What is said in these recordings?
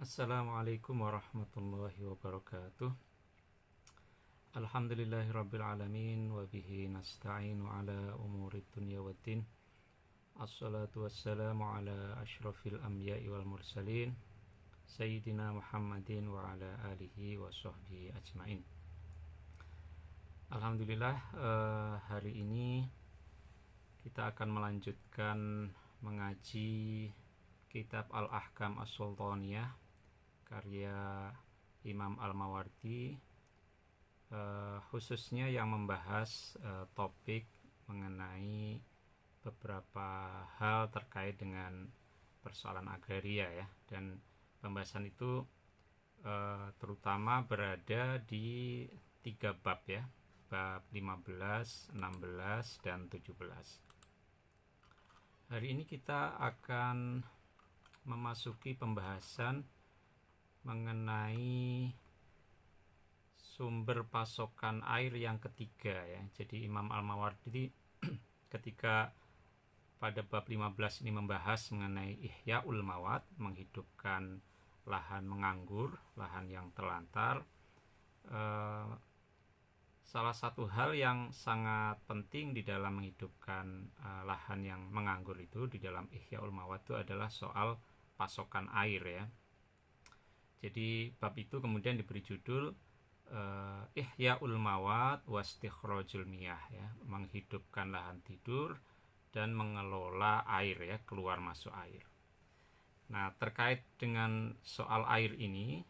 Assalamualaikum warahmatullahi wabarakatuh. Alhamdulillahirrabbilalamin. Wabihi nasta'inu ala umurid dunya waddin. Assalatu wassalamu ala ashrafil anbiya'i wal mursalin Sayyidina Muhammadin wa ala alihi wa sahbihi ajmain. Alhamdulillah, hari ini kita akan melanjutkan mengaji kitab Al-Ahkam As-Sultaniyah karya Imam Al-Mawardi, khususnya yang membahas topik mengenai beberapa hal terkait dengan persoalan agraria ya, dan pembahasan itu terutama berada di 3 bab ya, bab 15, 16, dan 17. Hari ini kita akan memasuki pembahasan mengenai sumber pasokan air yang ketiga ya. Jadi Imam Al-Mawardi ketika pada bab 15 ini membahas mengenai Ihya'ul Mawad, menghidupkan lahan menganggur, lahan yang terlantar. Salah satu hal yang sangat penting di dalam menghidupkan lahan yang menganggur itu di dalam Ihya'ul Mawad itu adalah soal pasokan air ya. Jadi bab itu kemudian diberi judul Ihya'ul Mawad wastikhrajul miyah ya, menghidupkan lahan tidur dan mengelola air ya, keluar masuk air. Nah, terkait dengan soal air ini,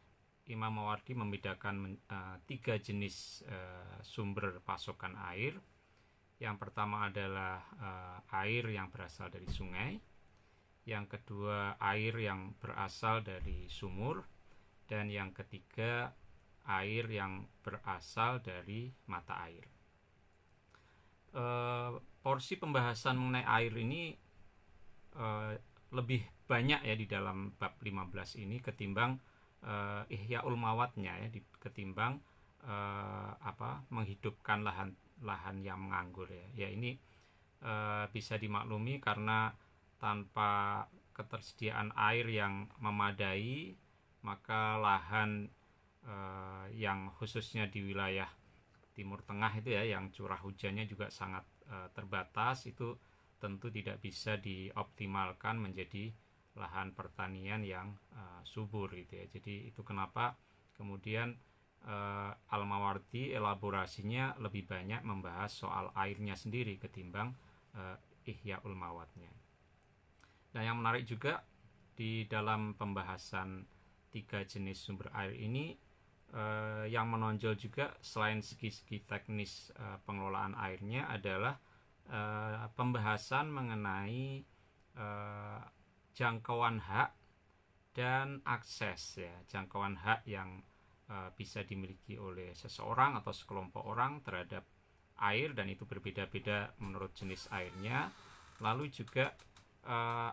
Imam Mawardi membedakan 3 jenis sumber pasokan air. Yang pertama adalah air yang berasal dari sungai. Yang kedua, air yang berasal dari sumur. Dan yang ketiga, air yang berasal dari mata air. Porsi pembahasan mengenai air ini lebih banyak ya di dalam bab 15 ini ketimbang Ihya'ul Mawadnya ya, ketimbang menghidupkan lahan yang menganggur ya. Ya ini bisa dimaklumi karena tanpa ketersediaan air yang memadai, maka lahan yang khususnya di wilayah Timur Tengah itu ya, yang curah hujannya juga sangat terbatas, itu tentu tidak bisa dioptimalkan menjadi lahan pertanian yang subur gitu ya. Jadi itu kenapa kemudian Al-Mawardi elaborasinya lebih banyak membahas soal airnya sendiri ketimbang Ihya'ul Mawadnya. Nah, yang menarik juga di dalam pembahasan 3 jenis sumber air ini, yang menonjol juga selain segi-segi teknis pengelolaan airnya adalah pembahasan mengenai jangkauan hak dan akses ya, jangkauan hak yang bisa dimiliki oleh seseorang atau sekelompok orang terhadap air, dan itu berbeda-beda menurut jenis airnya. Lalu juga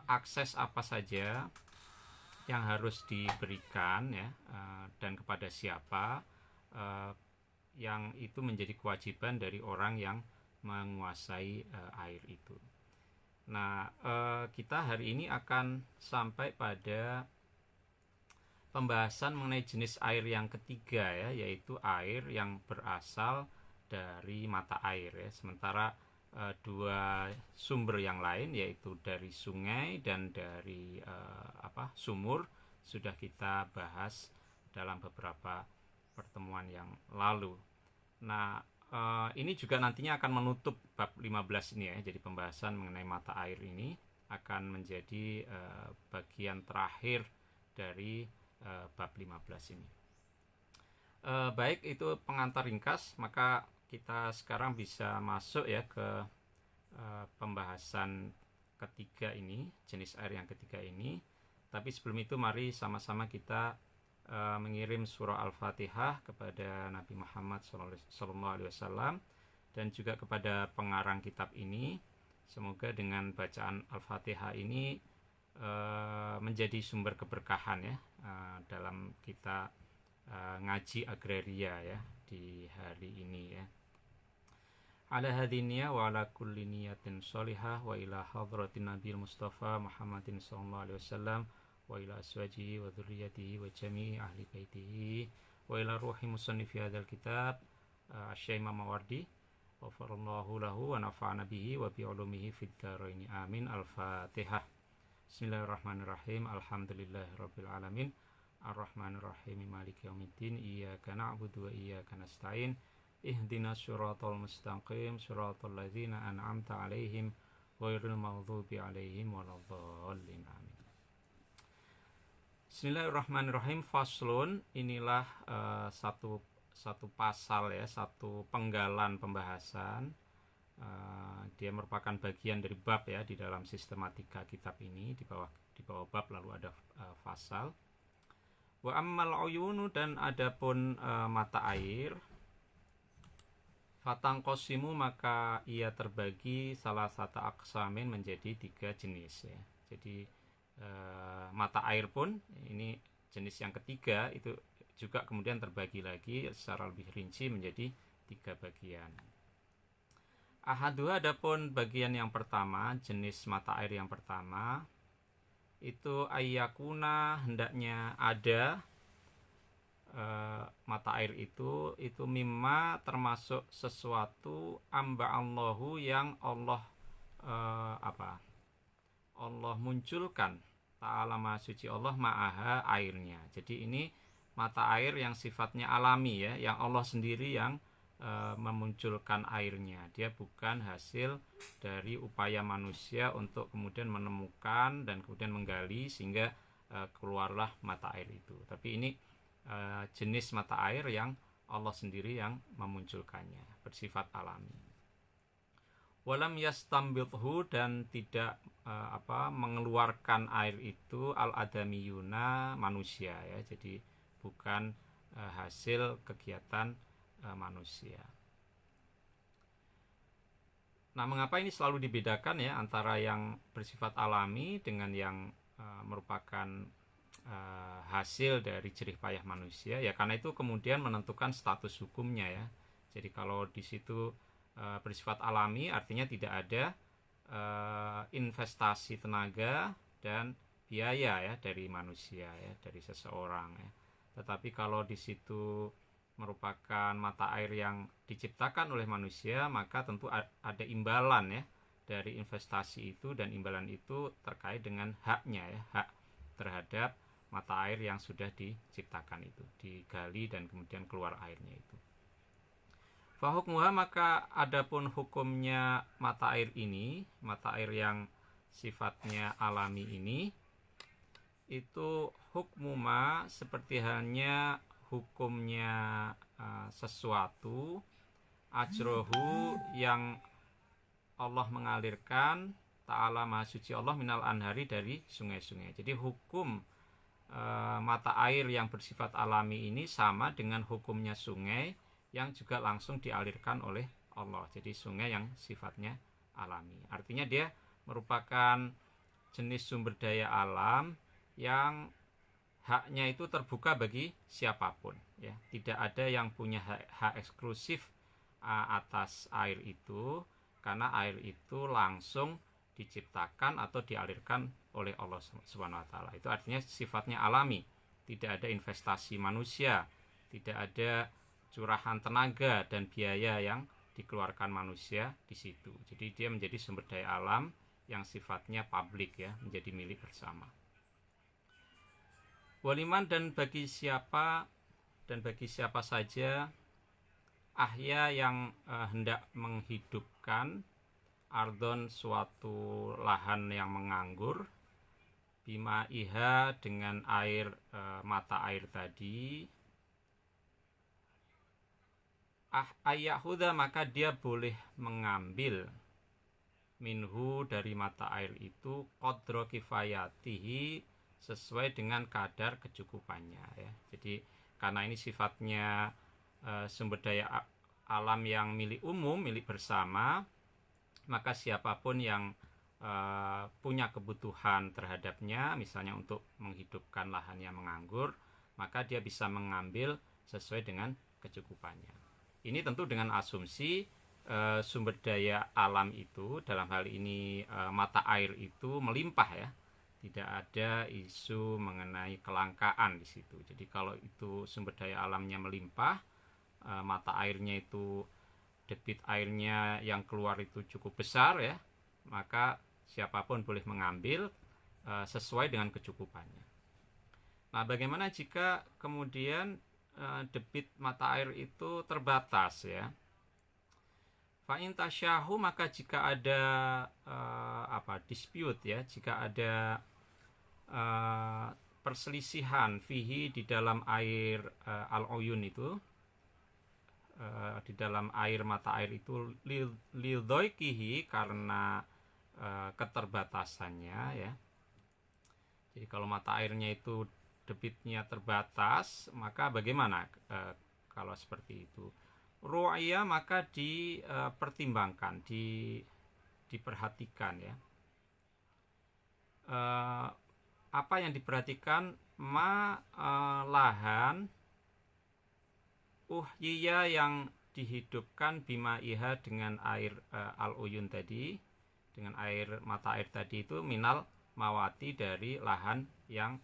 akses apa saja yang harus diberikan ya, dan kepada siapa, yang itu menjadi kewajiban dari orang yang menguasai air itu. Nah, kita hari ini akan sampai pada pembahasan mengenai jenis air yang ketiga ya, yaitu air yang berasal dari mata air ya. Sementara 2 sumber yang lain, yaitu dari sungai dan dari sumur, sudah kita bahas dalam beberapa pertemuan yang lalu. Nah, ini juga nantinya akan menutup bab 15 ini ya. Jadi pembahasan mengenai mata air ini akan menjadi bagian terakhir dari bab 15 ini. Baik, itu pengantar ringkas, maka kita sekarang bisa masuk ya ke pembahasan ketiga ini, jenis air yang ketiga ini. Tapi sebelum itu mari sama-sama kita mengirim surah Al-Fatihah kepada Nabi Muhammad SAW dan juga kepada pengarang kitab ini. Semoga dengan bacaan Al-Fatihah ini menjadi sumber keberkahan ya dalam kita ngaji agraria ya di hari ini ya. Ala hadiniya wa ala kulli niyatin sholihah wa ila hadratin Nabi Mustafa Muhammadin sallallahu alaihi wasallam wa ila aswajihi wa dzurriyyatihi wa jami'i ahli baitihi wa ila ruhi musannifi hadzal kitab Asy-Syaikh Imam Mawardi ghafarallahu lahu wa nafa'ana bihi wa bi ulumihi fid dharain amin. Al-Fatihah. Bismillahirrahmanirrahim. Alhamdulillahirabbil alamin. Ar-Rahmanirrahim. Maliki yaumiddin. Iyyaka na'budu wa iyyaka nasta'in. Ihdinas siratal mustaqim. Siratal ladzina an'amta 'alaihim ghairil maghdubi 'alaihim waladdallin. Amin. Bismillahirrahmanirrahim. Faslun. Inilah satu pasal ya, satu penggalan pembahasan. Dia merupakan bagian dari bab ya di dalam sistematika kitab ini. Di bawah bab lalu ada fasal. Wa ammal uyunu, dan adapun mata air, fatang kosimu, maka ia terbagi salah satu aksamin menjadi 3 jenis ya. Jadi mata air pun ini jenis yang ketiga itu juga kemudian terbagi lagi secara lebih rinci menjadi 3 bagian. Ahadu, adapun bagian yang pertama, jenis mata air yang pertama itu ayyakuna, hendaknya ada mata air itu mimma, termasuk sesuatu amba Allahu yang Allah Allah munculkan, ta'ala maha suci Allah, ma'aha, airnya. Jadi ini mata air yang sifatnya alami ya, yang Allah sendiri yang memunculkan airnya. Dia bukan hasil dari upaya manusia untuk kemudian menemukan dan kemudian menggali sehingga keluarlah mata air itu. Tapi ini jenis mata air yang Allah sendiri yang memunculkannya, bersifat alami. Walam yastambithu, dan tidak mengeluarkan air itu al-adamiyuna, manusia ya. Jadi bukan hasil kegiatan manusia. Nah, mengapa ini selalu dibedakan ya antara yang bersifat alami dengan yang merupakan hasil dari jerih payah manusia ya? Karena itu kemudian menentukan status hukumnya ya. Jadi kalau di situ bersifat alami artinya tidak ada investasi tenaga dan biaya ya dari manusia ya, dari seseorang ya. Tetapi kalau di situ merupakan mata air yang diciptakan oleh manusia, maka tentu ada imbalan ya dari investasi itu, dan imbalan itu terkait dengan haknya ya, hak terhadap mata air yang sudah diciptakan itu, digali dan kemudian keluar airnya itu. Fahukmuha, maka adapun hukumnya mata air ini, mata air yang sifatnya alami ini, itu hukmuma, seperti halnya hukumnya sesuatu ajrohu yang Allah mengalirkan, ta'ala maha suci Allah, minal anhari, dari sungai-sungai. Jadi hukum mata air yang bersifat alami ini sama dengan hukumnya sungai yang juga langsung dialirkan oleh Allah. Jadi sungai yang sifatnya alami, artinya dia merupakan jenis sumber daya alam yang haknya itu terbuka bagi siapapun ya. Tidak ada yang punya hak eksklusif atas air itu, karena air itu langsung diciptakan atau dialirkan oleh Allah Subhanahu wa taala. Itu artinya sifatnya alami, tidak ada investasi manusia, tidak ada curahan tenaga dan biaya yang dikeluarkan manusia di situ. Jadi dia menjadi sumber daya alam yang sifatnya publik ya, menjadi milik bersama. Waliman, dan bagi siapa saja ahya yang hendak menghidupkan ardon, suatu lahan yang menganggur, bima iha, dengan air mata air tadi, ayahuda, maka dia boleh mengambil minhu, dari mata air itu, qadra kifayatihi, sesuai dengan kadar kecukupannya ya. Jadi karena ini sifatnya sumber daya alam yang milik umum, milik bersama, maka siapapun yang punya kebutuhan terhadapnya, misalnya untuk menghidupkan lahan yang menganggur, maka dia bisa mengambil sesuai dengan kecukupannya. Ini tentu dengan asumsi sumber daya alam itu, dalam hal ini mata air itu, melimpah ya, Tidak ada isu mengenai kelangkaan di situ. Jadi kalau itu sumber daya alamnya melimpah, mata airnya itu, debit airnya yang keluar itu cukup besar ya, maka siapapun boleh mengambil sesuai dengan kecukupannya. Nah, bagaimana jika kemudian debit mata air itu terbatas ya? Fa'in tasyahu, maka jika ada dispute ya, jika ada perselisihan fihi di dalam air al-uyun itu, di dalam air mata air itu, lidhoikihi, karena keterbatasannya ya. Jadi kalau mata airnya itu debitnya terbatas, maka bagaimana kalau seperti itu? Ru'ya, maka dipertimbangkan, diperhatikan ya. Apa yang diperhatikan? Lahan uhyiya, yang dihidupkan bimaiha, dengan air al-uyun tadi, dengan air mata air tadi itu, minal mawati, dari lahan yang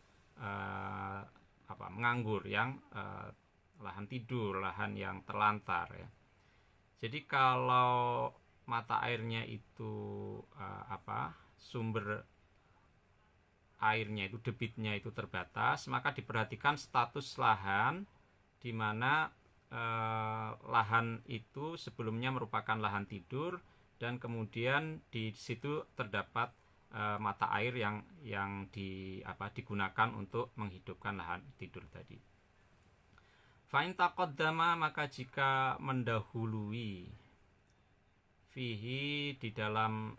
menganggur, yang lahan tidur, lahan yang terlantar ya. Jadi kalau mata airnya itu sumber airnya itu, debitnya itu terbatas, maka diperhatikan status lahan, di mana lahan itu sebelumnya merupakan lahan tidur, dan kemudian di situ terdapat mata air yang digunakan untuk menghidupkan lahan tidur tadi. Fa'in taqaddama, maka jika mendahului, fihi, di dalam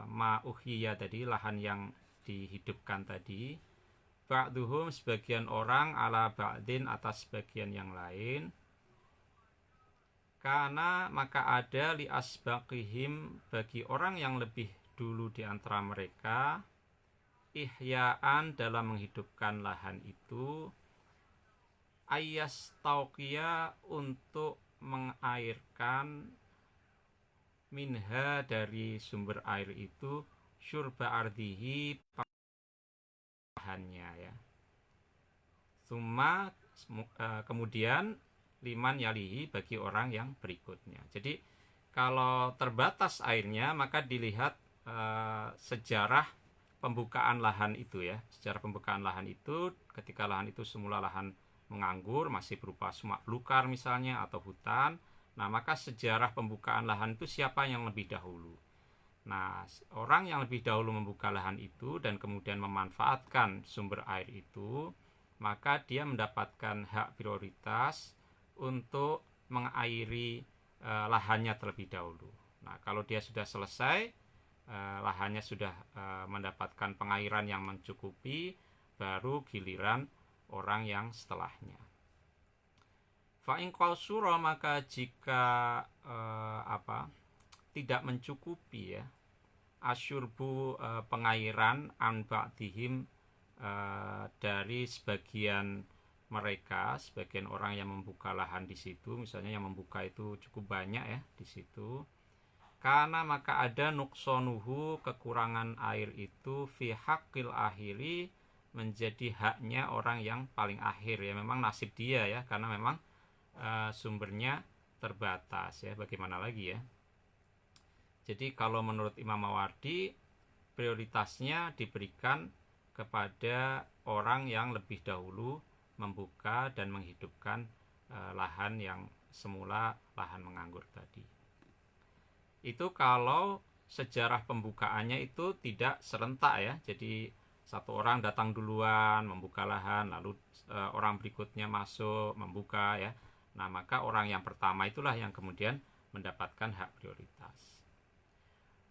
ma'uhiyya tadi, lahan yang dihidupkan tadi, ba'duhum, sebagian orang, ala ba'din, atas sebagian yang lain, karena maka ada li asbaqihim, bagi orang yang lebih dulu di antara mereka, ihya'an, dalam menghidupkan lahan itu, ayas tauqiyah, untuk mengairkan, minha, dari sumber air itu, syurba ardihi, lahannya ya. Summa, kemudian, liman yalihi, bagi orang yang berikutnya. Jadi kalau terbatas airnya, maka dilihat sejarah pembukaan lahan itu ya. Sejarah pembukaan lahan itu, ketika lahan itu semula lahan menganggur, masih berupa semak belukar misalnya, atau hutan. Nah, maka sejarah pembukaan lahan itu siapa yang lebih dahulu. Nah, orang yang lebih dahulu membuka lahan itu dan kemudian memanfaatkan sumber air itu, maka dia mendapatkan hak prioritas untuk mengairi lahannya terlebih dahulu. Nah, kalau dia sudah selesai, lahannya sudah mendapatkan pengairan yang mencukupi, baru giliran orang yang setelahnya. Fa'in qausura, maka jika tidak mencukupi ya, asyurbu, pengairan, an ba'dihim, dari sebagian mereka, sebagian orang yang membuka lahan di situ, misalnya yang membuka itu cukup banyak ya di situ, karena maka ada nuksonuhu, kekurangan air itu, fi haqqil akhiri, menjadi haknya orang yang paling akhir ya. Memang nasib dia ya, karena memang sumbernya terbatas ya, bagaimana lagi ya. Jadi kalau menurut Imam Mawardi, prioritasnya diberikan kepada orang yang lebih dahulu membuka dan menghidupkan lahan yang semula lahan menganggur tadi. Itu kalau sejarah pembukaannya itu tidak serentak ya. Jadi satu orang datang duluan membuka lahan, lalu orang berikutnya masuk membuka ya. Nah, maka orang yang pertama itulah yang kemudian mendapatkan hak prioritas.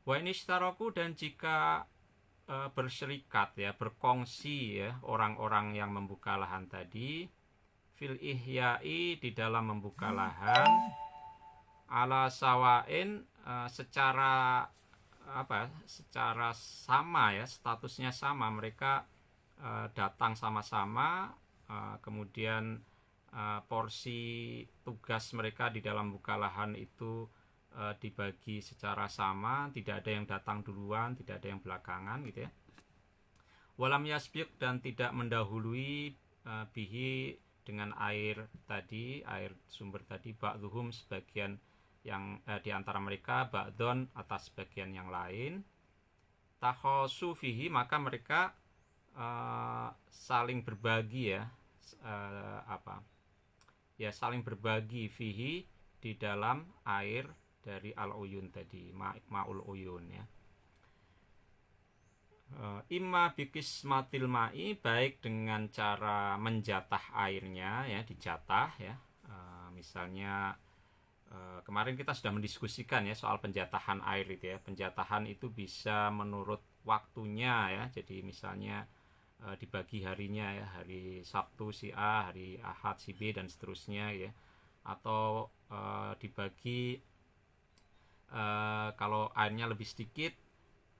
Wa inishtaroku, dan jika berserikat ya, berkongsi ya, orang-orang yang membuka lahan tadi, fil ihyai, di dalam membuka lahan, ala sawain, secara sama ya, statusnya sama, mereka datang sama-sama, kemudian porsi tugas mereka di dalam buka lahan itu dibagi secara sama, tidak ada yang datang duluan, tidak ada yang belakangan gitu ya. Walam yasbiq, dan tidak mendahului bihi dengan air tadi, air sumber tadi, ba'duhum sebagian yang di antara mereka, ba'don atas sebagian yang lain, takhosu fihi, maka mereka saling berbagi ya, saling berbagi fihi, di dalam air dari al-uyun tadi, ma'ul uyun ya. Imma bikismatil ma'i, baik dengan cara menjatah airnya ya, dijatah ya. Misalnya kemarin kita sudah mendiskusikan ya soal penjatahan air itu ya. Penjatahan itu bisa menurut waktunya ya. Jadi misalnya dibagi harinya ya, hari Sabtu si A, hari Ahad si B, dan seterusnya ya. Atau dibagi kalau airnya lebih sedikit,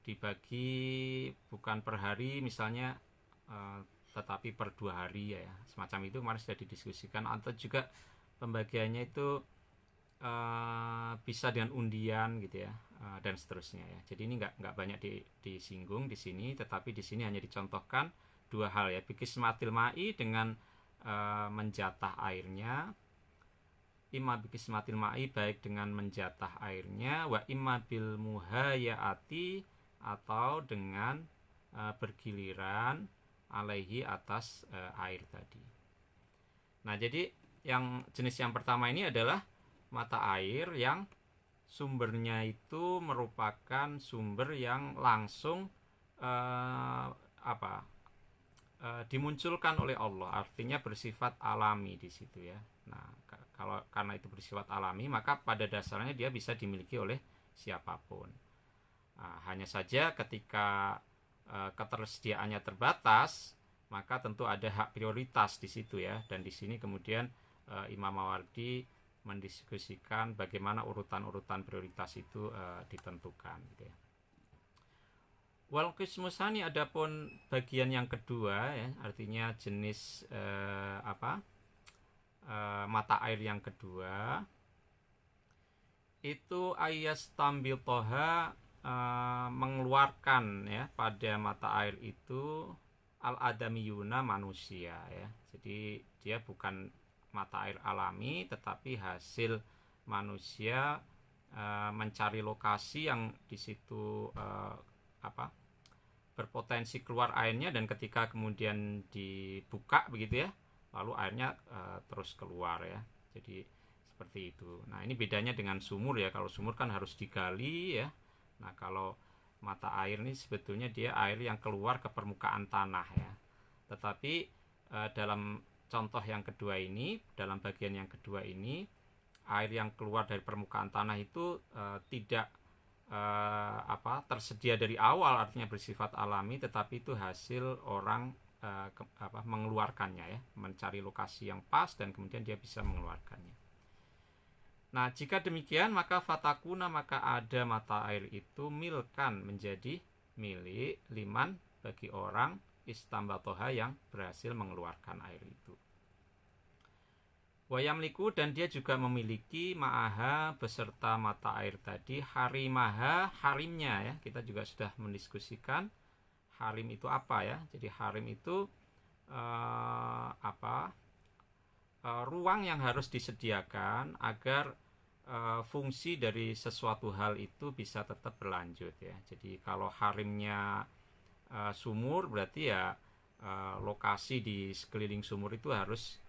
dibagi bukan per hari misalnya, tetapi per 2 hari ya, semacam itu kemarin sudah didiskusikan. Atau juga pembagiannya itu bisa dengan undian gitu ya, dan seterusnya ya. Jadi ini nggak banyak disinggung di sini, tetapi di sini hanya dicontohkan 2 hal ya, bikismatil ma'i, dengan menjatah airnya, imma bikismatil ma'i, baik dengan menjatah airnya, wa imma bil muhayaati, atau dengan bergiliran alaihi, atas air tadi. Nah, jadi yang jenis yang pertama ini adalah mata air yang sumbernya itu merupakan sumber yang langsung dimunculkan oleh Allah, artinya bersifat alami di situ ya. Nah, kalau karena itu bersifat alami, maka pada dasarnya dia bisa dimiliki oleh siapapun. Hanya saja ketika ketersediaannya terbatas, maka tentu ada hak prioritas di situ ya. Dan di sini kemudian Imam Mawardi mendiskusikan bagaimana urutan-urutan prioritas itu ditentukan gitu ya. Wal qismusani, adapun bagian yang kedua ya, artinya jenis mata air yang kedua itu ayas tambil toha, mengeluarkan ya pada mata air itu al-adamiyuna, manusia ya. Jadi dia bukan mata air alami, tetapi hasil manusia mencari lokasi yang di situ berpotensi keluar airnya, dan ketika kemudian dibuka begitu ya, lalu airnya terus keluar ya. Jadi seperti itu. Nah, ini bedanya dengan sumur ya. Kalau sumur kan harus digali ya. Nah, kalau mata air ini sebetulnya dia air yang keluar ke permukaan tanah ya. Tetapi dalam contoh yang kedua ini, dalam bagian yang kedua ini, air yang keluar dari permukaan tanah itu tidak tersedia dari awal, artinya bersifat alami, tetapi itu hasil orang mengeluarkannya ya, mencari lokasi yang pas dan kemudian dia bisa mengeluarkannya. Nah, jika demikian maka fatakuna, maka ada mata air itu milkan, menjadi milik, liman, bagi orang, istambatoha, yang berhasil mengeluarkan air itu. Wayamliku, dan dia juga memiliki ma'aha, beserta mata air tadi, harimaha, harimnya ya. Kita juga sudah mendiskusikan harim itu apa ya. Jadi harim itu ruang yang harus disediakan agar fungsi dari sesuatu hal itu bisa tetap berlanjut ya. Jadi kalau harimnya sumur, berarti ya lokasi di sekeliling sumur itu harus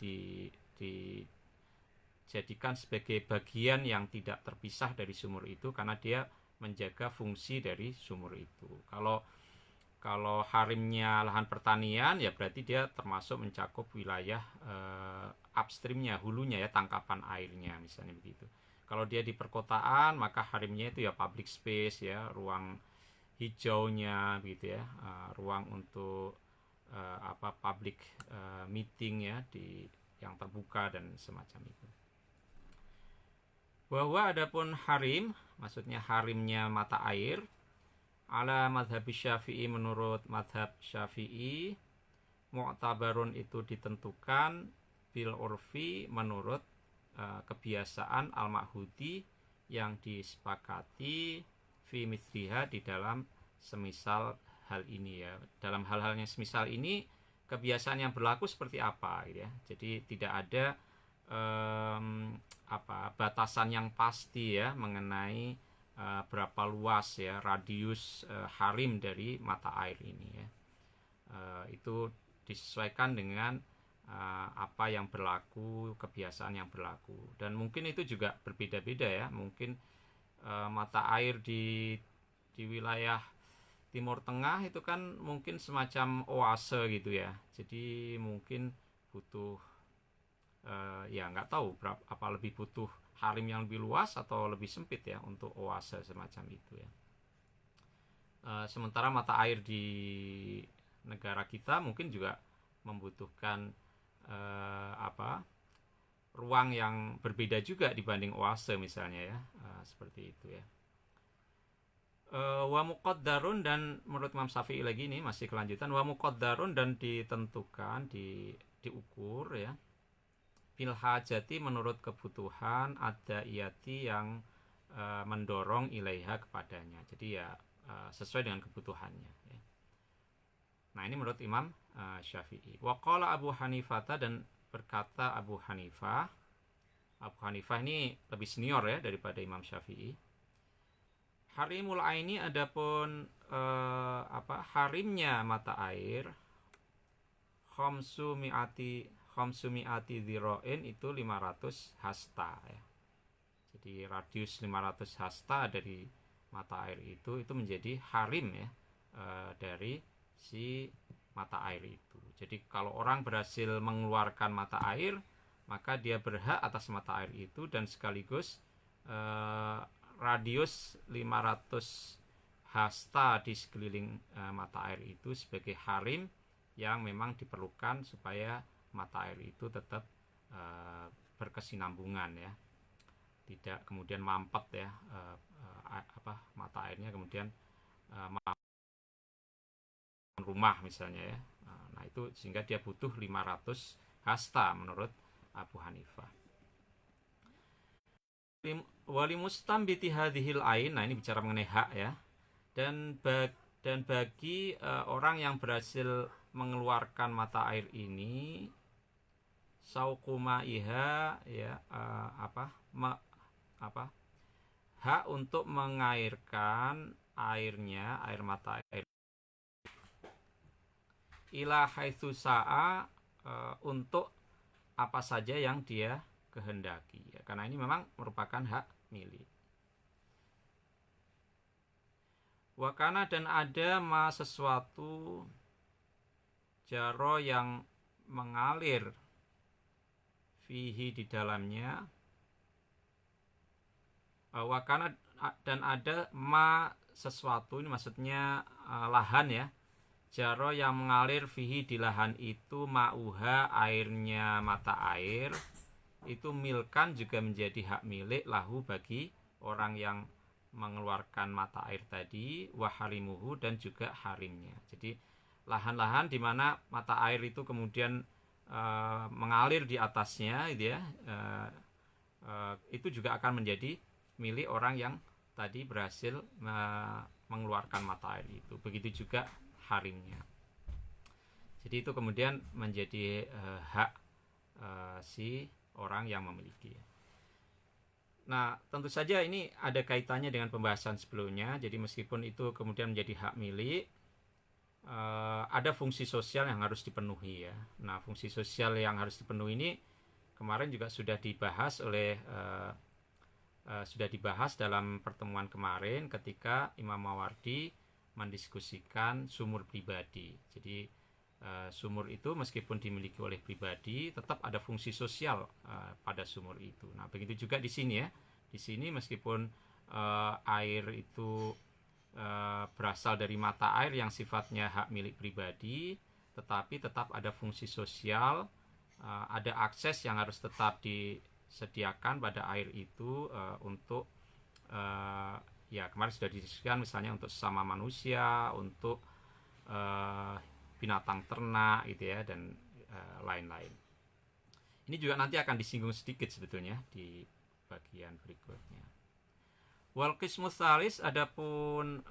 dijadikan sebagai bagian yang tidak terpisah dari sumur itu, karena dia menjaga fungsi dari sumur itu. Kalau harimnya lahan pertanian ya berarti dia termasuk mencakup wilayah upstreamnya, hulunya ya, tangkapan airnya misalnya begitu. Kalau dia di perkotaan, maka harimnya itu ya public space ya, ruang hijaunya gitu ya, ruang untuk public meeting ya, di yang terbuka dan semacam itu. Bahwa adapun harim, maksudnya harimnya mata air, ala madhab Syafi'i, menurut madhab Syafi'i, mu'tabarun, itu ditentukan bil urfi, menurut kebiasaan al-ma'hudi, yang disepakati fi mithliha, di dalam semisal hal ini ya. Dalam hal-hal yang semisal ini kebiasaan yang berlaku seperti apa gitu ya. Jadi tidak ada batasan yang pasti ya mengenai berapa luas ya radius harim dari mata air ini ya. Itu disesuaikan dengan apa yang berlaku, kebiasaan yang berlaku, dan mungkin itu juga berbeda-beda ya. Mungkin mata air di wilayah Timur Tengah itu kan mungkin semacam oase gitu ya. Jadi mungkin butuh ya nggak tahu apa lebih butuh harim yang lebih luas atau lebih sempit ya untuk oase semacam itu ya. Sementara mata air di negara kita mungkin juga membutuhkan ruang yang berbeda juga dibanding oase misalnya ya, seperti itu ya. Wa muqaddarun, dan menurut Imam Syafi'i lagi ini masih kelanjutan, wa muqaddarun, dan ditentukan, diukur ya, bil hajati menurut kebutuhan, ada iyati yang mendorong ilaiha kepadanya. Jadi ya sesuai dengan kebutuhannya ya. Nah ini menurut Imam Syafi'i. Wa qala Abu Hanifah, dan berkata Abu Hanifah. Abu Hanifah ini lebih senior ya daripada Imam Syafi'i. Harimul aini, adapun harimnya mata air, khamsu mi'ati dhiro'in, itu 500 hasta ya. Jadi radius 500 hasta dari mata air itu menjadi harim ya, dari si mata air itu. Jadi kalau orang berhasil mengeluarkan mata air, maka dia berhak atas mata air itu, dan sekaligus radius 500 hasta di sekeliling mata air itu sebagai harim yang memang diperlukan supaya mata air itu tetap berkesinambungan ya, tidak kemudian mampet ya, mata airnya kemudian rumah misalnya ya. Nah itu sehingga dia butuh 500 hasta menurut Abu Hanifah. Wali mustambiti hadhil ain, nah ini bicara mengenai hak ya, dan bagi orang yang berhasil mengeluarkan mata air ini, saukumaiha ya, hak untuk mengairkan airnya, air mata air, ila haitsu sa'a, untuk apa saja yang dia kehendaki ya, karena ini memang merupakan hak milik. Wakana, dan ada ma sesuatu, jaro yang mengalir, fihi di dalamnya, wakana, dan ada ma sesuatu, ini maksudnya lahan ya, jaro yang mengalir, fihi di lahan itu, ma'uha airnya mata air itu, milkan juga menjadi hak milik, lahu bagi orang yang mengeluarkan mata air tadi, waharimuhu, dan juga harimnya. Jadi lahan-lahan di mana mata air itu kemudian mengalir di atasnya gitu ya, itu juga akan menjadi milik orang yang tadi berhasil mengeluarkan mata air itu. Begitu juga harimnya. Jadi itu kemudian menjadi hak si orang yang memiliki. Nah tentu saja ini ada kaitannya dengan pembahasan sebelumnya. Jadi meskipun itu kemudian menjadi hak milik, ada fungsi sosial yang harus dipenuhi ya. Nah fungsi sosial yang harus dipenuhi ini kemarin juga sudah dibahas dalam pertemuan kemarin ketika Imam Mawardi mendiskusikan sumur pribadi. Jadi sumur itu meskipun dimiliki oleh pribadi, tetap ada fungsi sosial pada sumur itu. Nah begitu juga di sini ya. Di sini meskipun air itu berasal dari mata air yang sifatnya hak milik pribadi, tetapi tetap ada fungsi sosial, ada akses yang harus tetap disediakan pada air itu untuk ya kemarin sudah didiskusikan, misalnya untuk sesama manusia, untuk binatang ternak gitu ya, dan lain-lain. Ini juga nanti akan disinggung sedikit sebetulnya di bagian berikutnya. Wal qismus tsalis, adapun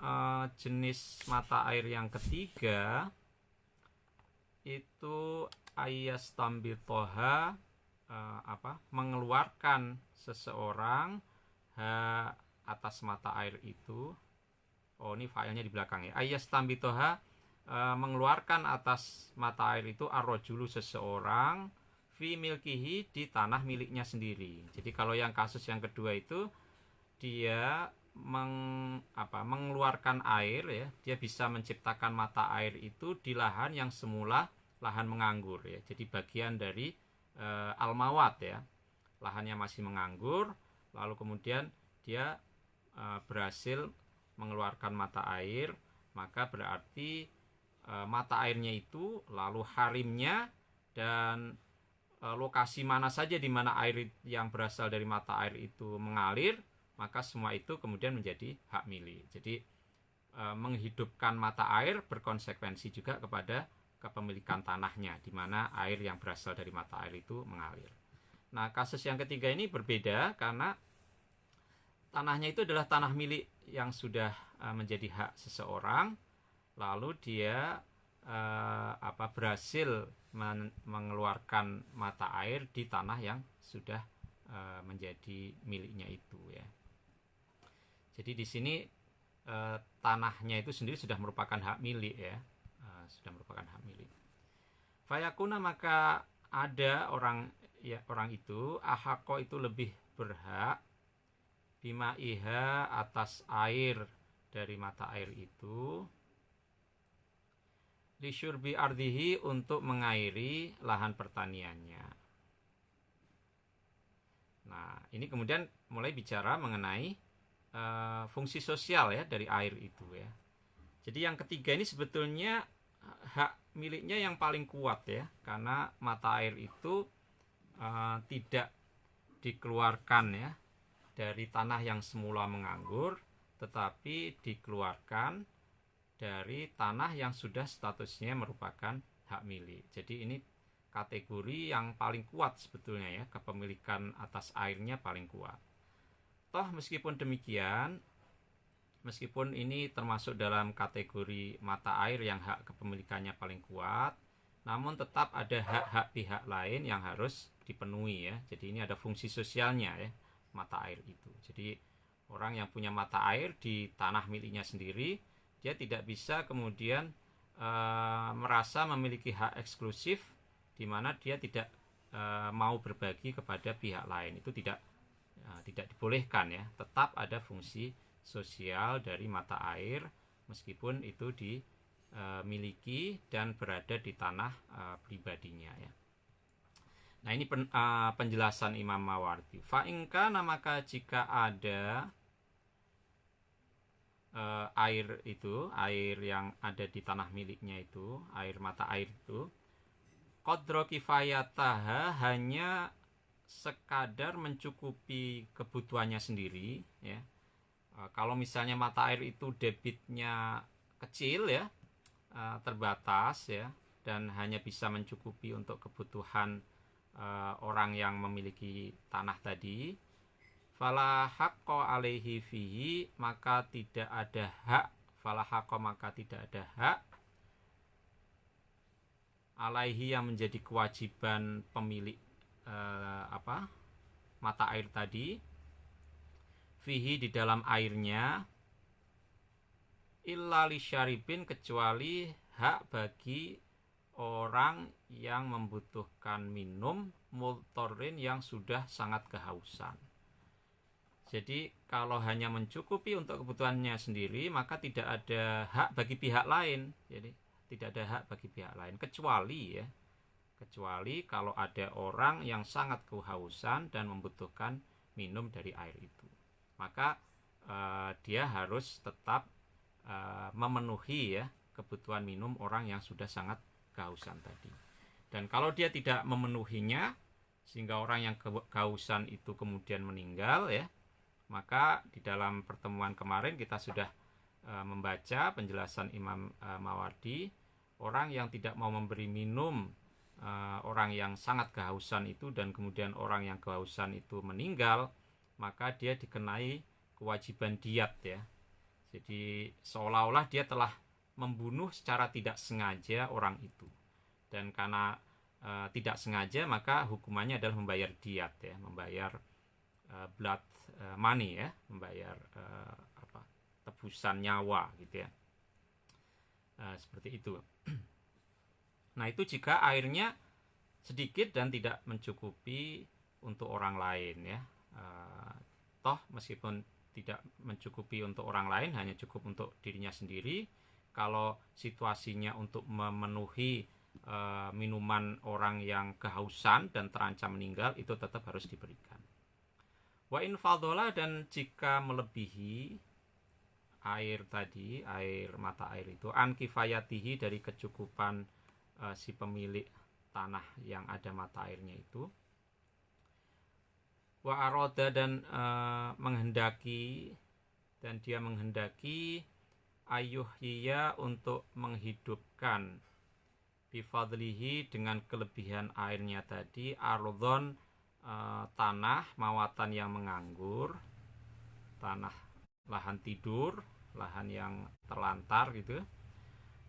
jenis mata air yang ketiga itu ayas tambitoha, mengeluarkan seseorang atas mata air itu. Oh, ini filenya di belakang ya. Ayas tambitoha, mengeluarkan atas mata air itu arrojulu, seseorang, fi milkihi, di tanah miliknya sendiri. Jadi kalau yang kasus yang kedua itu dia mengeluarkan air ya, dia bisa menciptakan mata air itu di lahan yang semula lahan menganggur ya. Jadi bagian dari al-mawat ya, lahannya masih menganggur, lalu kemudian dia berhasil mengeluarkan mata air, maka berarti mata airnya itu, lalu harimnya, dan lokasi mana saja di mana air yang berasal dari mata air itu mengalir, maka semua itu kemudian menjadi hak milik. Jadi menghidupkan mata air berkonsekuensi juga kepada kepemilikan tanahnya, di mana air yang berasal dari mata air itu mengalir. Nah, kasus yang ketiga ini berbeda karena tanahnya itu adalah tanah milik yang sudah menjadi hak seseorang, lalu dia berhasil mengeluarkan mata air di tanah yang sudah menjadi miliknya itu ya. Jadi di sini tanahnya itu sendiri sudah merupakan hak milik ya, sudah merupakan hak milik. Fayakuna, maka ada orang itu, ahako itu lebih berhak, bima iha, atas air dari mata air itu, lisyurbi ardihi, untuk mengairi lahan pertaniannya. Nah, ini kemudian mulai bicara mengenai fungsi sosial ya dari air itu ya. Jadi yang ketiga ini sebetulnya hak miliknya yang paling kuat ya, karena mata air itu tidak dikeluarkan ya dari tanah yang semula menganggur, tetapi dikeluarkan dari tanah yang sudah statusnya merupakan hak milik. Jadi ini kategori yang paling kuat sebetulnya ya, kepemilikan atas airnya paling kuat. Toh meskipun demikian, meskipun ini termasuk dalam kategori mata air yang hak kepemilikannya paling kuat, namun tetap ada hak-hak pihak lain yang harus dipenuhi ya. Jadi ini ada fungsi sosialnya ya, mata air itu. Jadi orang yang punya mata air di tanah miliknya sendiri, dia tidak bisa kemudian merasa memiliki hak eksklusif di mana dia tidak mau berbagi kepada pihak lain. Itu tidak dibolehkan ya. Tetap ada fungsi sosial dari mata air meskipun itu dimiliki dan berada di tanah pribadinya ya. Nah, ini penjelasan Imam Mawardi. Fa'inka, maka jika ada air itu, air yang ada di tanah miliknya itu, air mata air itu, qadra kifayataha, hanya sekadar mencukupi kebutuhannya sendiri ya. Kalau misalnya mata air itu debitnya kecil ya, terbatas ya, dan hanya bisa mencukupi untuk kebutuhan orang yang memiliki tanah tadi, fala haqqo alaihi fihi, maka tidak ada hak, fala haqqo, maka tidak ada hak, alaihi, yang menjadi kewajiban pemilik mata air tadi, fihi, di dalam airnya, illa lisyaribin, kecuali hak bagi orang yang membutuhkan minum, multorin, yang sudah sangat kehausan. Jadi kalau hanya mencukupi untuk kebutuhannya sendiri, maka tidak ada hak bagi pihak lain. Jadi tidak ada hak bagi pihak lain, kecuali kalau ada orang yang sangat kehausan dan membutuhkan minum dari air itu, maka dia harus tetap memenuhi ya kebutuhan minum orang yang sudah sangat kehausan tadi. Dan kalau dia tidak memenuhinya sehingga orang yang kehausan itu kemudian meninggal ya, maka di dalam pertemuan kemarin kita sudah membaca penjelasan Imam Mawardi, orang yang tidak mau memberi minum orang yang sangat kehausan itu, dan kemudian orang yang kehausan itu meninggal, maka dia dikenai kewajiban diat ya. Jadi seolah-olah dia telah membunuh secara tidak sengaja orang itu. Dan karena tidak sengaja maka hukumannya adalah membayar diat ya, membayar blood money ya, membayar tebusan nyawa gitu ya. Seperti itu. Nah, itu jika airnya sedikit dan tidak mencukupi untuk orang lain ya. Toh meskipun tidak mencukupi untuk orang lain, hanya cukup untuk dirinya sendiri. Kalau situasinya untuk memenuhi minuman orang yang kehausan dan terancam meninggal, itu tetap harus diberikan. Wa in fadola, dan jika melebihi air tadi, air mata air itu, an kifayatihi, dari kecukupan si pemilik tanah yang ada mata airnya itu, wa aroda, dan menghendaki, dan dia menghendaki ayuhya, untuk menghidupkan bifadlihi, dengan kelebihan airnya tadi, ardhon, tanah, mawatan yang menganggur, tanah lahan tidur, lahan yang terlantar gitu,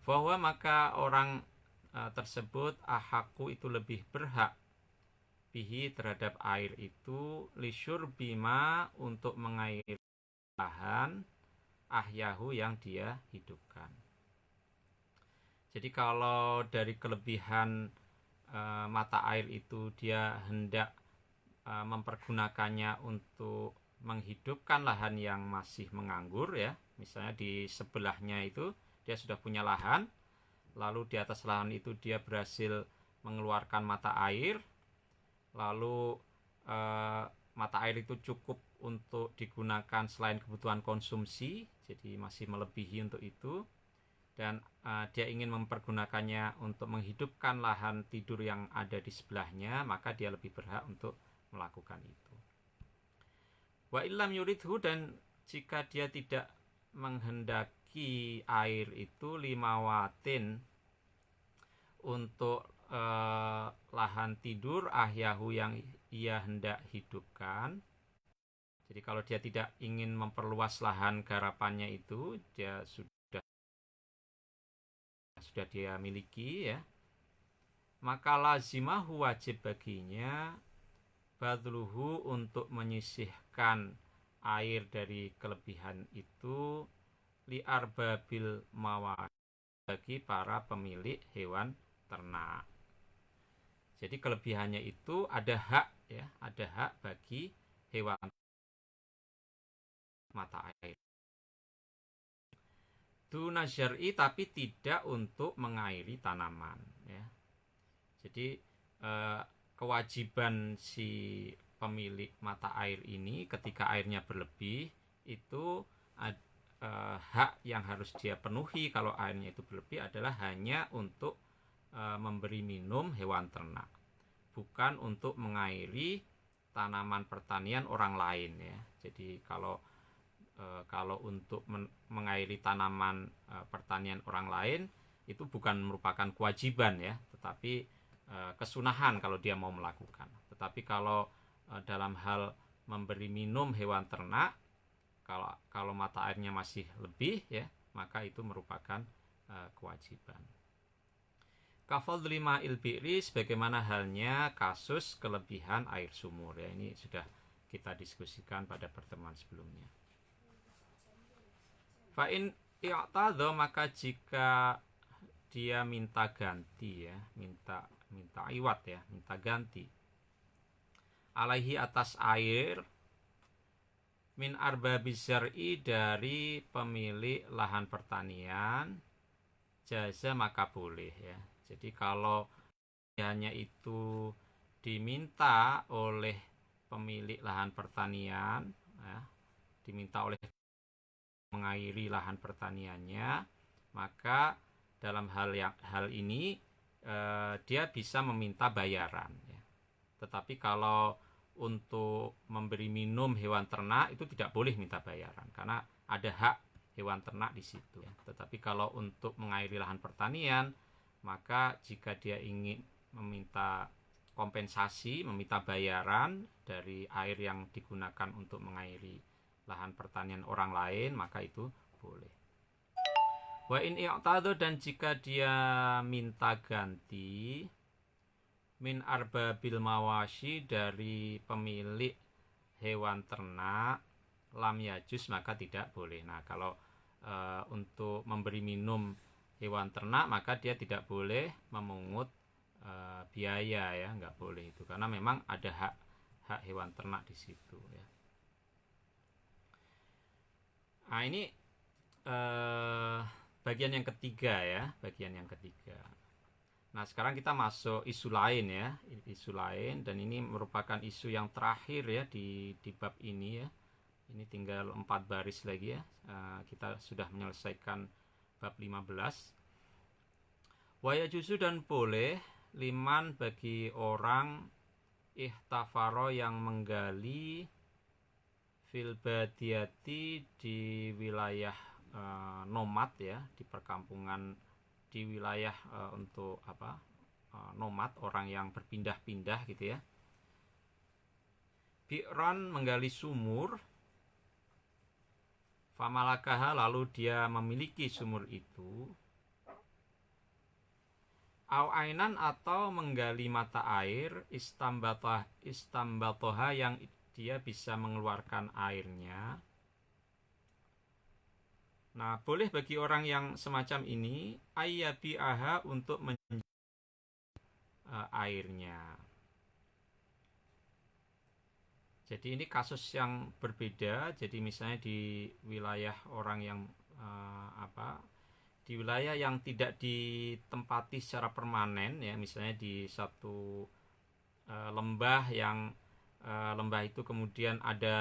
bahwa maka orang tersebut ahaku, itu lebih berhak, bihi, terhadap air itu, lisyur bima, untuk mengairi lahan, ahyahu, yang dia hidupkan. Jadi kalau dari kelebihan mata air itu dia hendak mempergunakannya untuk menghidupkan lahan yang masih menganggur ya, misalnya di sebelahnya itu dia sudah punya lahan, lalu di atas lahan itu dia berhasil mengeluarkan mata air, lalu mata air itu cukup untuk digunakan selain kebutuhan konsumsi, jadi masih melebihi untuk itu, dan dia ingin mempergunakannya untuk menghidupkan lahan tidur yang ada di sebelahnya, maka dia lebih berhak untuk melakukan itu. Wa illam yuridhu, dan jika dia tidak menghendaki air itu, limawatin, untuk lahan tidur, ahyahu, yang ia hendak hidupkan. Jadi kalau dia tidak ingin memperluas lahan garapannya itu, dia sudah dia miliki ya, maka lazimahu, wajib baginya, badluhu, untuk menyisihkan air dari kelebihan itu, li arbabil mawad, bagi para pemilik hewan ternak. Jadi kelebihannya itu ada hak ya, ada hak bagi hewan mata air. Duna syar'i, tapi tidak untuk mengairi tanaman ya. Jadi kewajiban si pemilik mata air ini ketika airnya berlebih itu hak yang harus dia penuhi kalau airnya itu berlebih adalah hanya untuk memberi minum hewan ternak, bukan untuk mengairi tanaman pertanian orang lain ya. Jadi kalau untuk mengairi tanaman pertanian orang lain itu bukan merupakan kewajiban ya, tetapi kesunahan kalau dia mau melakukan. Tetapi kalau dalam hal memberi minum hewan ternak, kalau mata airnya masih lebih ya, maka itu merupakan kewajiban. Kafadli ma'il bi'ri, sebagaimana halnya kasus kelebihan air sumur ya, ini sudah kita diskusikan pada pertemuan sebelumnya. Fa'in i'tadha, maka jika dia minta ganti ya, minta iwat ya, minta ganti, alaihi, atas air, min arbabis zar'i, dari pemilik lahan pertanian, jaza, maka boleh ya. Jadi kalau hanya itu diminta oleh pemilik lahan pertanian ya, diminta oleh mengairi lahan pertaniannya, maka dalam hal ini dia bisa meminta bayaran ya. Tetapi kalau untuk memberi minum hewan ternak itu tidak boleh minta bayaran karena ada hak hewan ternak di situ ya. Tetapi kalau untuk mengairi lahan pertanian, maka jika dia ingin meminta kompensasi, meminta bayaran dari air yang digunakan untuk mengairi lahan pertanian orang lain, maka itu boleh. Wa in i'tadu, dan jika dia minta ganti min arbabil mawashi, dari pemilik hewan ternak, lam yajus, maka tidak boleh. Nah, kalau untuk memberi minum hewan ternak, maka dia tidak boleh memungut biaya ya, nggak boleh itu, karena memang ada hak hewan ternak di situ ya. Nah, ini bagian yang ketiga ya, bagian yang ketiga. Nah, sekarang kita masuk isu lain ya, isu lain, dan ini merupakan isu yang terakhir ya di bab ini ya. Ini tinggal 4 baris lagi ya. Kita sudah menyelesaikan bab 15. Waya juzu, dan boleh liman, bagi orang ihtafaro yang menggali fil badiyati, di wilayah nomad ya, di perkampungan, di wilayah untuk nomad, orang yang berpindah-pindah gitu ya. Bi'ron, menggali sumur, famalakaha, lalu dia memiliki sumur itu, au ainan, atau menggali mata air, istambatoha, yang dia bisa mengeluarkan airnya. Nah, boleh bagi orang yang semacam ini ayyabi'aha, untuk menjual airnya. Jadi ini kasus yang berbeda. Jadi misalnya di wilayah orang yang di wilayah yang tidak ditempati secara permanen ya, misalnya di satu lembah yang lembah itu kemudian ada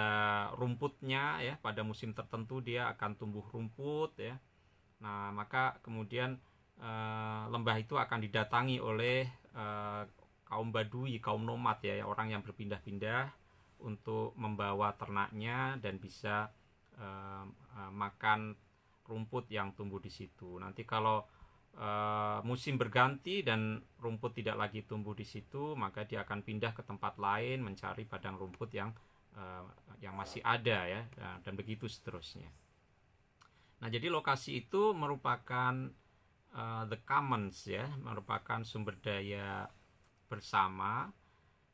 rumputnya ya, pada musim tertentu dia akan tumbuh rumput ya. Nah, maka kemudian lembah itu akan didatangi oleh kaum badui, kaum nomad ya, orang yang berpindah-pindah untuk membawa ternaknya dan bisa makan rumput yang tumbuh di situ. Nanti kalau musim berganti dan rumput tidak lagi tumbuh di situ, maka dia akan pindah ke tempat lain mencari padang rumput yang masih ada ya, dan begitu seterusnya. Nah, jadi lokasi itu merupakan the commons ya, merupakan sumber daya bersama.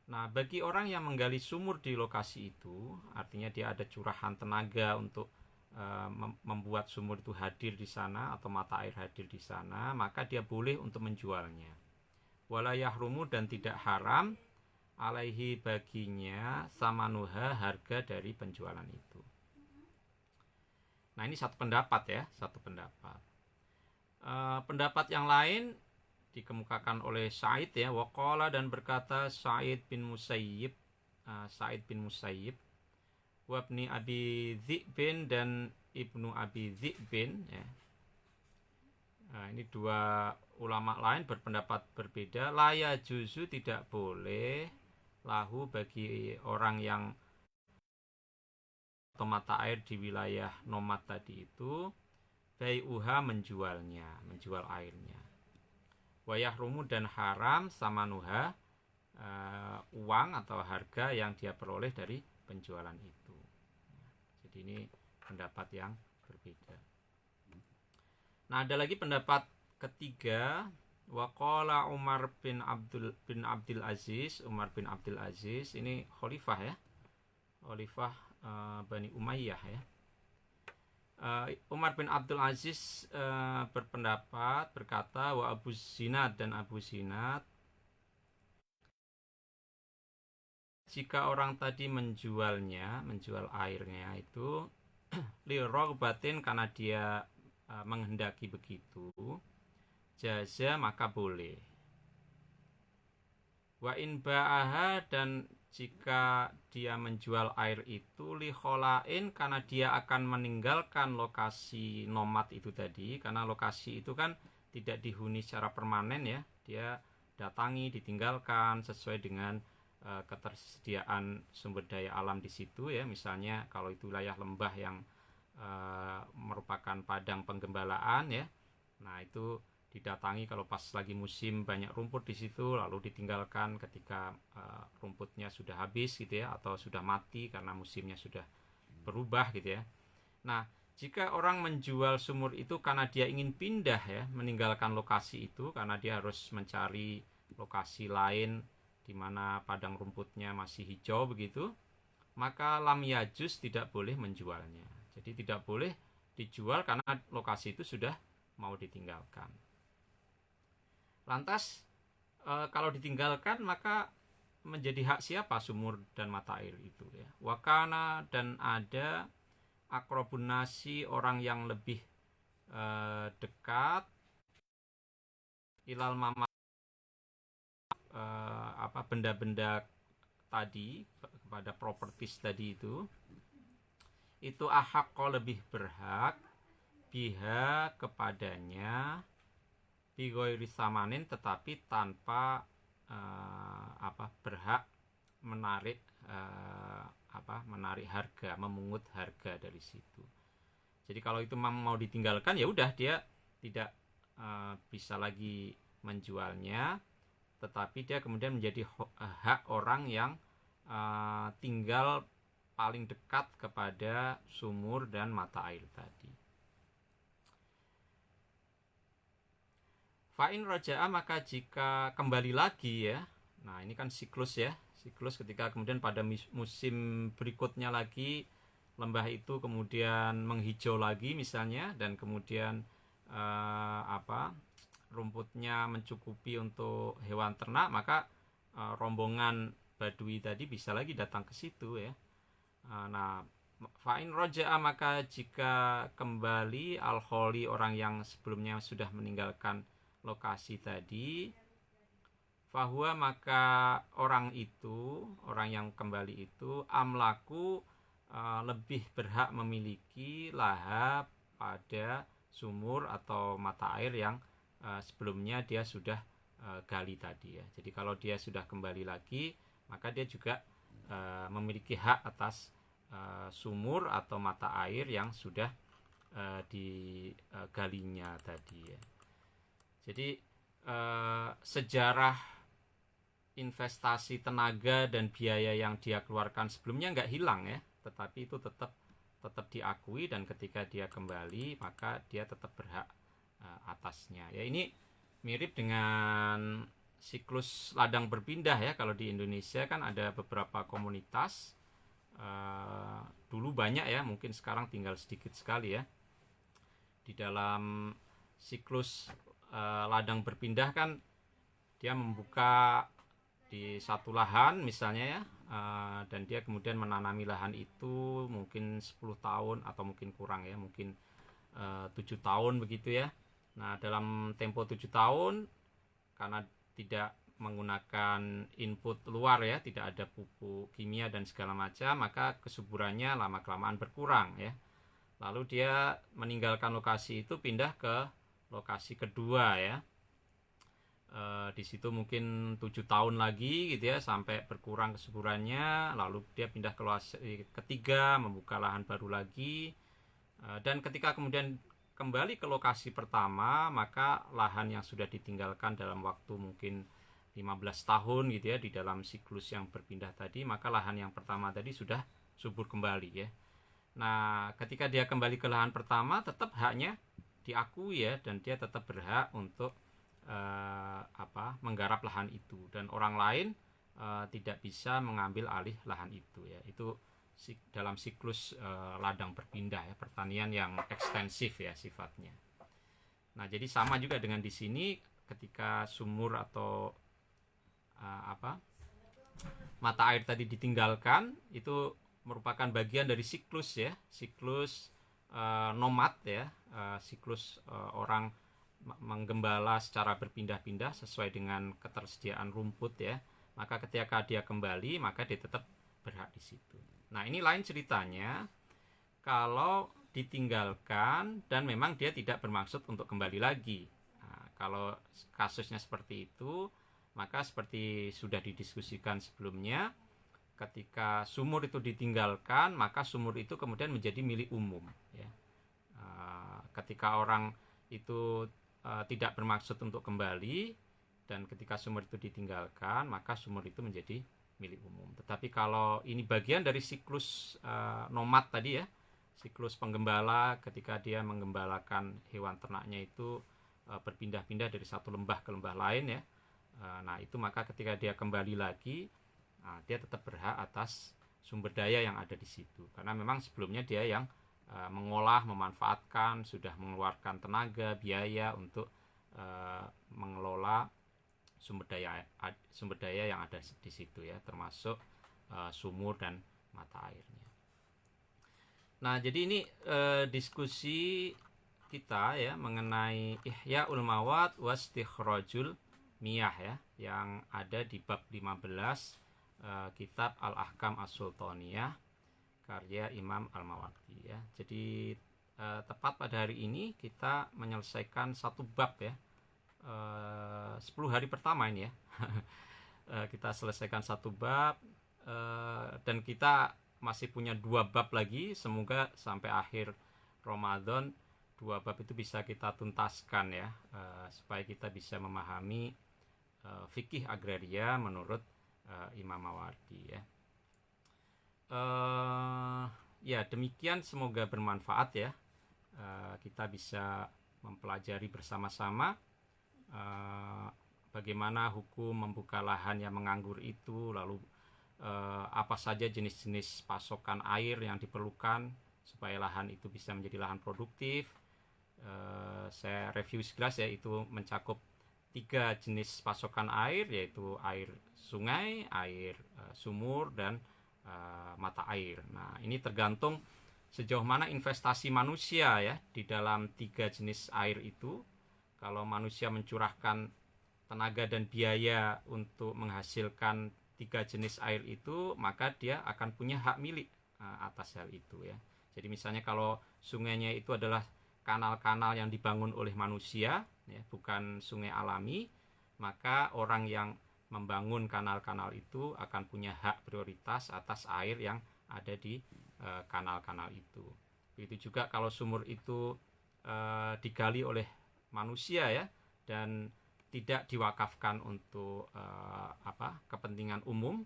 Nah, bagi orang yang menggali sumur di lokasi itu, artinya dia ada curahan tenaga untuk membuat sumur itu hadir di sana atau mata air hadir di sana, maka dia boleh untuk menjualnya. Wala yahrumu, dan tidak haram alaihi, baginya, samanuha, harga dari penjualan itu. Nah, ini satu pendapat ya, satu pendapat. Pendapat yang lain dikemukakan oleh Sa'id ya, waqala, dan berkata Sa'id bin Musayyib, wabni Abi Dzi'bin, dan Ibnu Abi Dzi'bin ya. Nah, ini dua ulama lain berpendapat berbeda. La yajuzu, tidak boleh, lahu, bagi orang yang atau mata air di wilayah nomad tadi itu, bai'uha, menjualnya, menjual airnya. Wayahrumu, dan haram samanuha, uang atau harga yang dia peroleh dari penjualan itu. Jadi ini pendapat yang berbeda. Nah, ada lagi pendapat ketiga, waqala Umar bin Abdul Aziz. Umar bin Abdul Aziz ini khalifah ya, khalifah Bani Umayyah ya. Umar bin Abdul Aziz berpendapat, berkata, wa Abu Zinad, dan Abu Zinad, jika orang tadi menjual airnya itu lirogbatin, karena dia menghendaki begitu, jaza, maka boleh. Wa in ba'aha, dan jika dia menjual air itu likholain, karena dia akan meninggalkan lokasi nomad itu tadi, karena lokasi itu kan tidak dihuni secara permanen ya, dia datangi, ditinggalkan sesuai dengan ketersediaan sumber daya alam di situ ya. Misalnya kalau itu wilayah lembah yang merupakan padang penggembalaan ya, nah itu didatangi kalau pas lagi musim banyak rumput di situ, lalu ditinggalkan ketika rumputnya sudah habis gitu ya, atau sudah mati karena musimnya sudah berubah gitu ya. Nah, jika orang menjual sumur itu karena dia ingin pindah ya, meninggalkan lokasi itu karena dia harus mencari lokasi lain di mana padang rumputnya masih hijau begitu, maka lam yajuz tidak boleh menjualnya. Jadi tidak boleh dijual karena lokasi itu sudah mau ditinggalkan. Lantas kalau ditinggalkan maka menjadi hak siapa sumur dan mata air itu ya. Wakana dan ada akrobun nasi, orang yang lebih dekat ilal mama benda-benda tadi kepada properties tadi itu ahakko lebih berhak biha kepadanya bigoiri samanin tetapi tanpa berhak menarik menarik harga, memungut harga dari situ. Jadi kalau itu mau ditinggalkan ya udah dia tidak bisa lagi menjualnya, tetapi dia kemudian menjadi hak orang yang tinggal paling dekat kepada sumur dan mata air tadi. Fa'in roja'a maka jika kembali lagi ya, nah ini kan siklus ya, siklus ketika kemudian pada musim berikutnya lagi lembah itu kemudian menghijau lagi misalnya, dan kemudian rumputnya mencukupi untuk hewan ternak, maka rombongan badui tadi bisa lagi datang ke situ ya. Nah, fa'in roja'a maka jika kembali al-kholi orang yang sebelumnya sudah meninggalkan lokasi tadi, fahuwa maka orang yang kembali itu amlaku lebih berhak memiliki laha pada sumur atau mata air yang sebelumnya dia sudah gali tadi ya. Jadi kalau dia sudah kembali lagi, maka dia juga memiliki hak atas sumur atau mata air yang sudah digalinya tadi ya. Jadi sejarah investasi tenaga dan biaya yang dia keluarkan sebelumnya nggak hilang ya, tetapi itu tetap diakui, dan ketika dia kembali maka dia tetap berhak atasnya ya. Ini mirip dengan siklus ladang berpindah ya. Kalau di Indonesia kan ada beberapa komunitas, dulu banyak ya, mungkin sekarang tinggal sedikit sekali ya. Di dalam siklus ladang berpindah kan dia membuka di satu lahan misalnya ya, dan dia kemudian menanami lahan itu mungkin 10 tahun atau mungkin kurang ya, mungkin 7 tahun begitu ya. Nah, dalam tempo 7 tahun karena tidak menggunakan input luar ya, tidak ada pupuk kimia dan segala macam, maka kesuburannya lama-kelamaan berkurang ya. Lalu dia meninggalkan lokasi itu, pindah ke lokasi kedua ya. Di situ mungkin 7 tahun lagi gitu ya, sampai berkurang kesuburannya. Lalu dia pindah ke lokasi ketiga, membuka lahan baru lagi. Dan ketika kemudian kembali ke lokasi pertama, maka lahan yang sudah ditinggalkan dalam waktu mungkin 15 tahun gitu ya, di dalam siklus yang berpindah tadi, maka lahan yang pertama tadi sudah subur kembali ya. Nah, ketika dia kembali ke lahan pertama, tetap haknya diakui ya, dan dia tetap berhak untuk menggarap lahan itu, dan orang lain tidak bisa mengambil alih lahan itu ya. Itu dalam siklus ladang berpindah ya, pertanian yang ekstensif ya sifatnya. Nah, jadi sama juga dengan di sini, ketika sumur atau mata air tadi ditinggalkan, itu merupakan bagian dari siklus ya, siklus nomad ya, siklus orang menggembala secara berpindah-pindah sesuai dengan ketersediaan rumput ya. Maka ketika dia kembali, maka dia tetap berhak di situ. Nah, ini lain ceritanya kalau ditinggalkan dan memang dia tidak bermaksud untuk kembali lagi. Nah, kalau kasusnya seperti itu, maka seperti sudah didiskusikan sebelumnya, ketika sumur itu ditinggalkan, maka sumur itu kemudian menjadi milik umum ya. Ketika orang itu tidak bermaksud untuk kembali, dan ketika sumur itu ditinggalkan, maka sumur itu menjadi milik umum. Tetapi kalau ini bagian dari siklus nomad tadi ya, siklus penggembala ketika dia menggembalakan hewan ternaknya itu berpindah-pindah dari satu lembah ke lembah lain ya. Nah itu maka ketika dia kembali lagi, dia tetap berhak atas sumber daya yang ada di situ, karena memang sebelumnya dia yang mengolah, memanfaatkan, sudah mengeluarkan tenaga, biaya untuk mengelola sumber daya yang ada di situ ya, termasuk sumur dan mata airnya. Nah jadi ini diskusi kita ya mengenai Ihya'ul Mawad wastikhrajul Miyah ya, yang ada di bab 15 kitab Al-Ahkam As-Sultaniyah karya Imam Al-Mawardi ya. Jadi tepat pada hari ini kita menyelesaikan satu bab ya, 10 hari pertama ini ya. Kita selesaikan satu bab dan kita masih punya 2 bab lagi. Semoga sampai akhir Ramadan 2 bab itu bisa kita tuntaskan ya, supaya kita bisa memahami fikih agraria menurut Imam Mawardi ya. Ya demikian, semoga bermanfaat ya. Kita bisa mempelajari bersama-sama bagaimana hukum membuka lahan yang menganggur itu, lalu apa saja jenis-jenis pasokan air yang diperlukan supaya lahan itu bisa menjadi lahan produktif. Saya review sekilas ya, itu mencakup 3 jenis pasokan air, yaitu air sungai, air sumur, dan mata air. Nah ini tergantung sejauh mana investasi manusia ya di dalam 3 jenis air itu. Kalau manusia mencurahkan tenaga dan biaya untuk menghasilkan 3 jenis air itu, maka dia akan punya hak milik atas hal itu ya. Jadi misalnya kalau sungainya itu adalah kanal-kanal yang dibangun oleh manusia ya, bukan sungai alami, maka orang yang membangun kanal-kanal itu akan punya hak prioritas atas air yang ada di kanal-kanal itu. Begitu juga kalau sumur itu digali oleh manusia ya, dan tidak diwakafkan untuk kepentingan umum,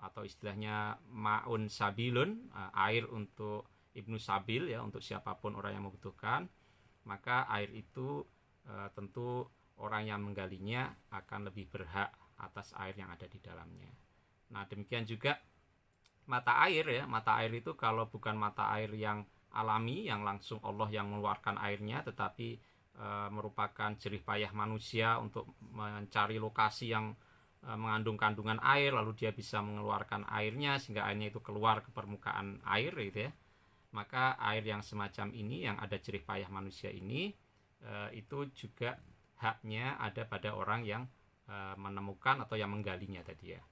atau istilahnya ma'un sabilun, air untuk Ibnu Sabil ya, untuk siapapun orang yang membutuhkan, maka air itu tentu orang yang menggalinya akan lebih berhak atas air yang ada di dalamnya. Nah demikian juga mata air ya. Mata air itu kalau bukan mata air yang alami, yang langsung Allah yang mengeluarkan airnya, tetapi merupakan jerih payah manusia untuk mencari lokasi yang mengandung kandungan air, lalu dia bisa mengeluarkan airnya sehingga airnya itu keluar ke permukaan air gitu ya. Maka air yang semacam ini, yang ada jerih payah manusia ini, itu juga haknya ada pada orang yang menemukan atau yang menggalinya tadi ya.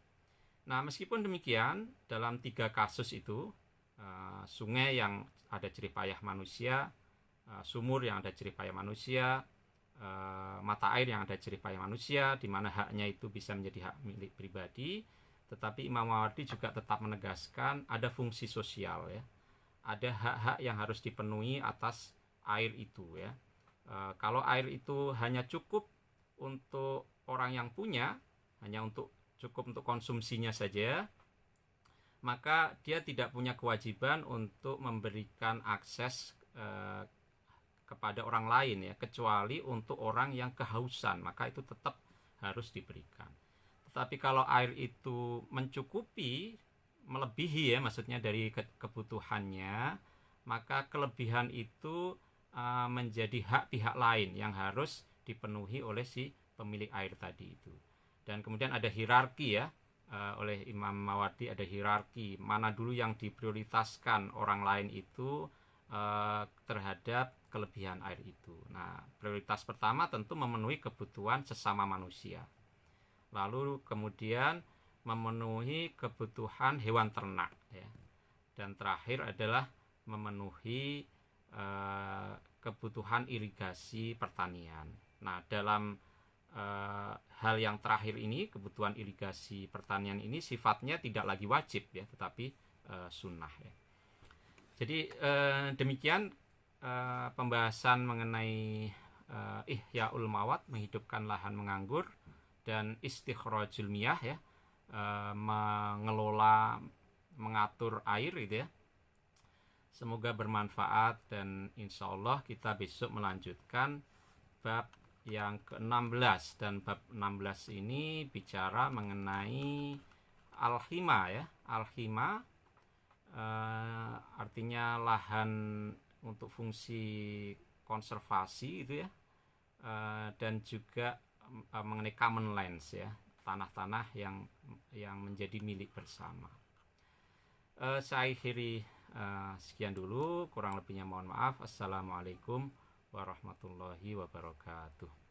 Nah meskipun demikian, dalam 3 kasus itu, sungai yang ada jerih payah manusia, sumur yang ada jerih payah manusia, mata air yang ada jerih payah manusia, di mana haknya itu bisa menjadi hak milik pribadi, tetapi Imam Mawardi juga tetap menegaskan ada fungsi sosial ya. Ada hak-hak yang harus dipenuhi atas air itu ya. Kalau air itu hanya cukup untuk orang yang punya, hanya cukup untuk konsumsinya saja, maka dia tidak punya kewajiban untuk memberikan akses kepada orang lain ya, kecuali untuk orang yang kehausan, maka itu tetap harus diberikan. Tetapi kalau air itu mencukupi, melebihi ya, maksudnya dari kebutuhannya, maka kelebihan itu menjadi hak pihak lain yang harus dipenuhi oleh si pemilik air tadi itu. Dan kemudian ada hierarki ya, oleh Imam Mawardi ada hierarki mana dulu yang diprioritaskan orang lain itu terhadap kelebihan air itu. Nah prioritas pertama tentu memenuhi kebutuhan sesama manusia, lalu kemudian memenuhi kebutuhan hewan ternak ya, dan terakhir adalah memenuhi kebutuhan irigasi pertanian. Nah dalam hal yang terakhir ini, kebutuhan irigasi pertanian ini sifatnya tidak lagi wajib ya, tetapi sunnah ya. Jadi demikian pembahasan mengenai Ihya'ul Mawad, menghidupkan lahan menganggur, dan istikhrajul miyah ya, mengelola, mengatur air gitu ya. Semoga bermanfaat dan insya Allah kita besok melanjutkan bab yang ke-16, dan bab 16 ini bicara mengenai alhima ya. Alhima artinya lahan untuk fungsi konservasi itu ya, dan juga mengenai common lands ya, tanah-tanah yang menjadi milik bersama. Saya akhiri sekian dulu, kurang lebihnya mohon maaf. Assalamualaikum warahmatullahi wabarakatuh.